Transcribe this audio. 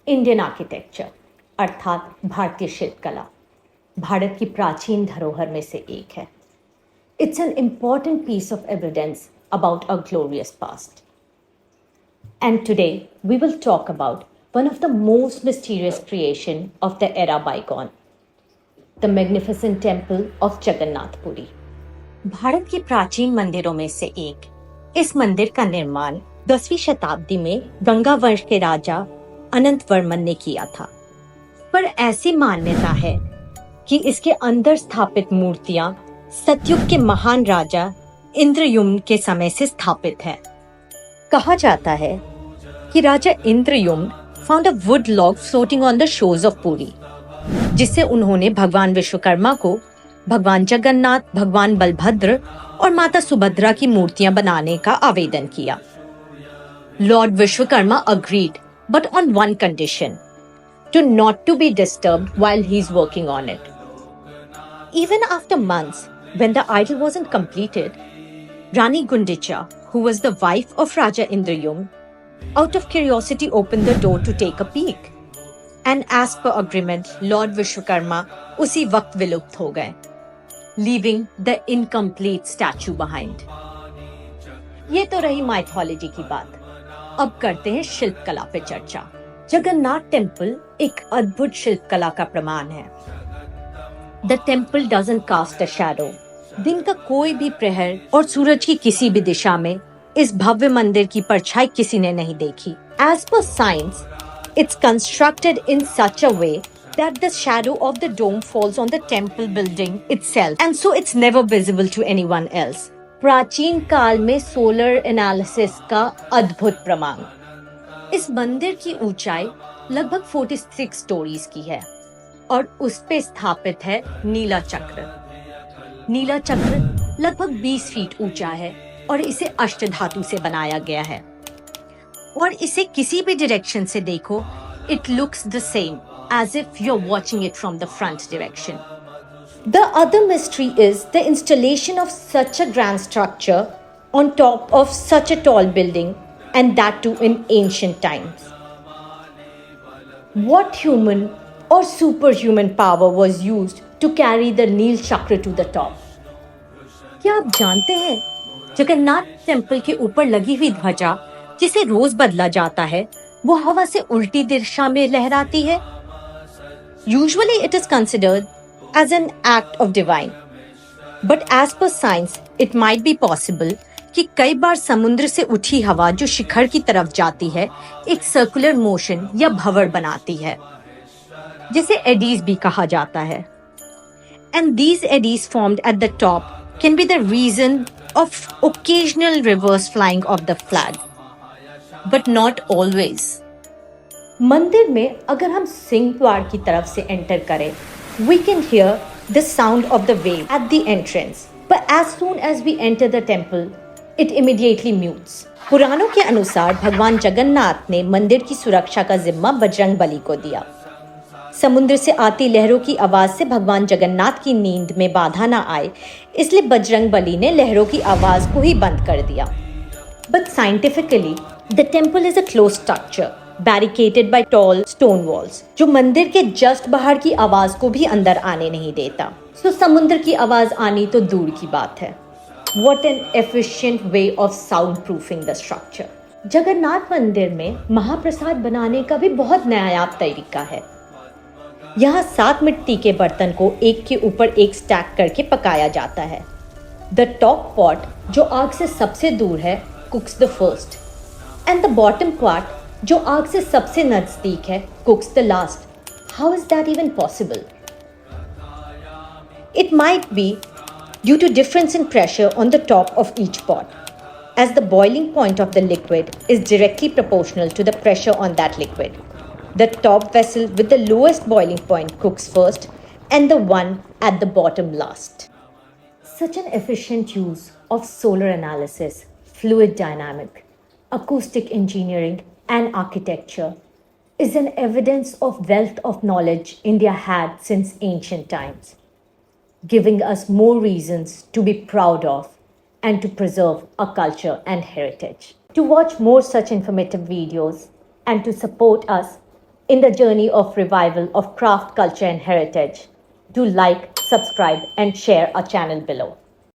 Indian architecture अर्थात भारतीय शिल्पकला भारत की प्राचीन धरोहर में से एक है. It's an important piece of evidence about a glorious past. And today we will talk about one of the most mysterious creation of the era bygone, the magnificent temple of Jagannath Puri. Bharat के प्राचीन मंदिरों में से एक इस मंदिर का निर्माण 10वीं शताब्दी में गंगा वंश के राजा अनंत वर्मन ने किया था. पर ऐसी मान्यता है कि इसके अंदर स्थापित मूर्तियां सतयुग के महान राजा इंद्रयुम्न के समय से स्थापित है. कहा जाता है कि राजा Indradyumna found a wood log floating on the shores of Puri, जिससे उन्होंने भगवान विश्वकर्मा को भगवान जगन्नाथ, भगवान बलभद्र और माता सुभद्रा की मूर्तियां बनाने का आवेदन किया. Lord Vishwakarma agreed, but on one condition: to not to be disturbed while he's working on it. Even after months, when the idol wasn't completed, Rani Gundicha, who was the wife of Raja Indrayumna, out of curiosity opened the door to take a peek. And as per agreement, Lord Vishwakarma उसी वक्त विलुप्त हो गए, leaving the incomplete statue behind. ये तो रही mythology की बात. अब करते हैं शिल्पकला पे चर्चा. जगन्नाथ टेम्पल एक अद्भुत शिल्पकला का प्रमाण है. The temple doesn't cast a shadow. दिन का कोई भी प्रहर और सूरज की किसी भी दिशा में इस भव्य मंदिर की परछाई किसी ने नहीं देखी. As per science, it's constructed in such a way that the shadow of the dome falls on the temple building itself, and so it's never visible to anyone else. प्राचीन काल में सोलर एनालिसिस का अद्भुत प्रमाण. इस मंदिर की ऊंचाई लगभग 46 स्टोरीज की है और उस पे स्थापित है नीला चक्र. नीला चक्र लगभग 20 फीट ऊंचा है और इसे अष्टधातु से बनाया गया है और इसे किसी भी डायरेक्शन से देखो, it looks the same as if you're watching it from the front direction. The other mystery is the installation of such a grand structure on top of such a tall building, and that too in ancient times. What human or superhuman power was used to carry the Neel Chakra to the top? क्या आप जानते हैं Jagannath temple के ऊपर लगी हुई ध्वजा जिसे रोज बदला जाता है, वो हवा से उल्टी दिशा में लहराती है? Usually it is considered as an act of divine, but as per science it might be possible कि कई बार समुद्र से उठी हवा जो शिखर की तरफ जाती है एक सर्कुलर मोशन या भंवर बनाती है, जिसे एडीज भी कहा जाता है. And these eddies formed at the top can be the reason of occasional reverse flying of the flag, but not always. मंदिर में अगर हम सिंह द्वार की तरफ से एंटर करें, we can hear the sound of the wave at the entrance, but as soon as we enter the temple, it immediately mutes. पुराणों के अनुसार भगवान जगन्नाथ ने मंदिर की सुरक्षा का जिम्मा बजरंगबली को दिया. समुद्र से आती लहरों की आवाज से भगवान जगन्नाथ की नींद में बाधा ना आए, इसलिए बजरंगबली ने लहरों की आवाज को ही बंद कर दिया. But scientifically, the temple is a closed structure, barricaded by tall stone walls, जो मंदिर के जस्ट बाहर की आवाज को भी अंदर आने नहीं देता. So समुद्र की आवाज आनी तो दूर की बात है. What an efficient way of soundproofing the structure. Jagannath मंदिर में महाप्रसाद बनाने का भी बहुत नायाब तरीका है. यहाँ 7 मिट्टी के बर्तन को एक के ऊपर एक स्टैक करके पकाया जाता है. The top pot, जो आग से सबसे दूर है, cooks the first, and the bottom part, जो आग से सबसे नजदीक है, cooks the last. How is that even possible? It might be due to difference in pressure on the top of each pot, as the boiling point of the liquid is directly proportional to the pressure on that liquid. The top vessel with the lowest boiling point cooks first, and the one at the bottom last. Such an efficient use of solar analysis, fluid dynamics, acoustic engineering, and architecture is an evidence of wealth of knowledge India had since ancient times, giving us more reasons to be proud of and to preserve our culture and heritage. To watch more such informative videos and to support us, in the journey of revival of craft culture and heritage. Do like, subscribe, and share our channel below.